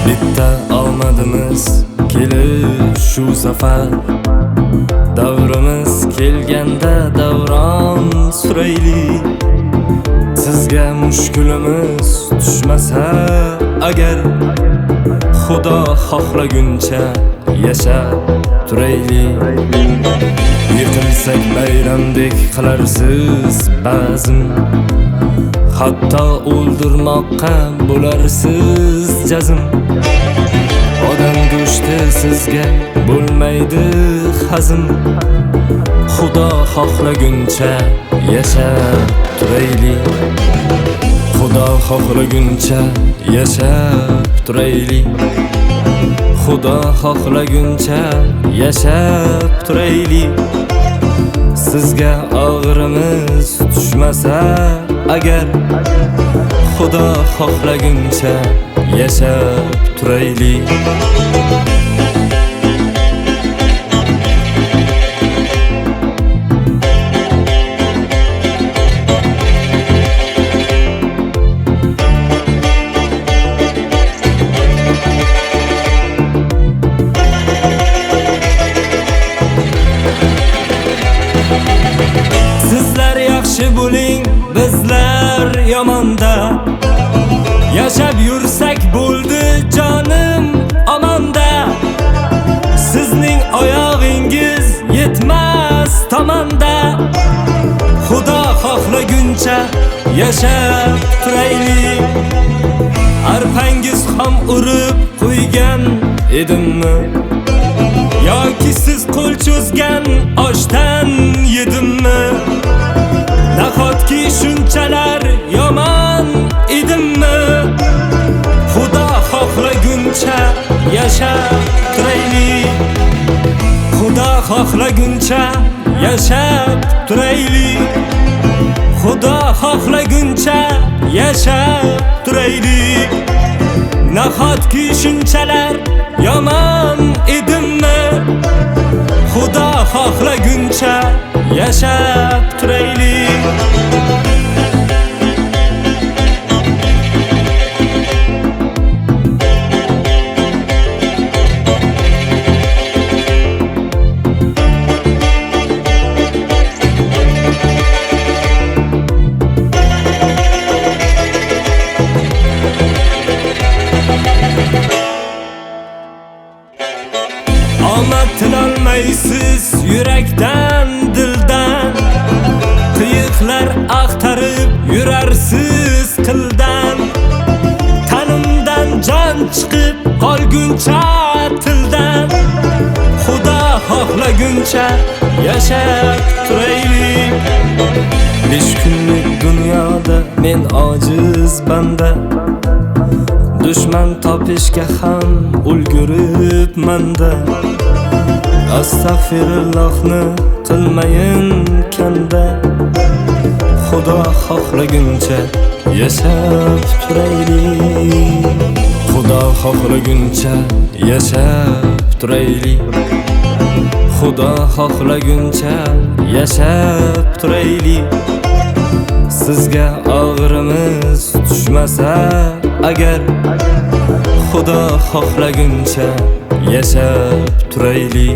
Bitta omadimiz kelib shu safar, davrimiz kelganda davron surayli. Sizga mushkulimiz tushmasa agar, Xudo xohlaguncha yashab turayli. Yiqilsak bayramdek qilarsiz ba'zim, hatto o'ldirmoqqa bo'larsiz jazm. Odam go'shti sizga bo'lmaydi hazm, Xudo xohlaguncha yashab turayli. Xudo xohlaguncha yashab turayli. Xudo xohlaguncha yashab turayli. Sizga og'irimiz tushmasa agar, Xudo xohlaguncha yashab turayli. Sizlar yaxshi bo'ling, bizlar yomonda. Yashab yursak bo'ldi jonim omonda. Sizning oyog'ingiz yetmas tomonda. Xudo xohlaguncha yashab turayli. Arpangiz ham urib qo'ygan edimmi, yoki siz qo'l cho'zgan oshdan yedimmi? Nahotki shunchalar yomon edimmi? Xudo xohlaguncha yashab turayli. Xudo xohlaguncha yashab turayli. Xudo xohlaguncha yashab turayli. Nahotki shunchalar yomon edimmi? Xudo xohlaguncha yashab turayli. Omad tilolmaysiz yurakdan, dildan. Qiyiqlar axtarib yurarsiz qildan. Tanimdan jon chiqib qolguncha tildan. Xudo xohlaguncha yashab turayli. 5 kunlik dunyoda men ojiz banda. Dushman topishga ham ulguribmanda. Astag'firullohni qilmayin kanda. Xudo xohlaguncha yashab turayli. Xudo xohlaguncha yashab turayli. Xudo xohlaguncha yashab turayli. Sizga og'irimiz tushmasa agar, Xudo xohlaguncha yashab turayli.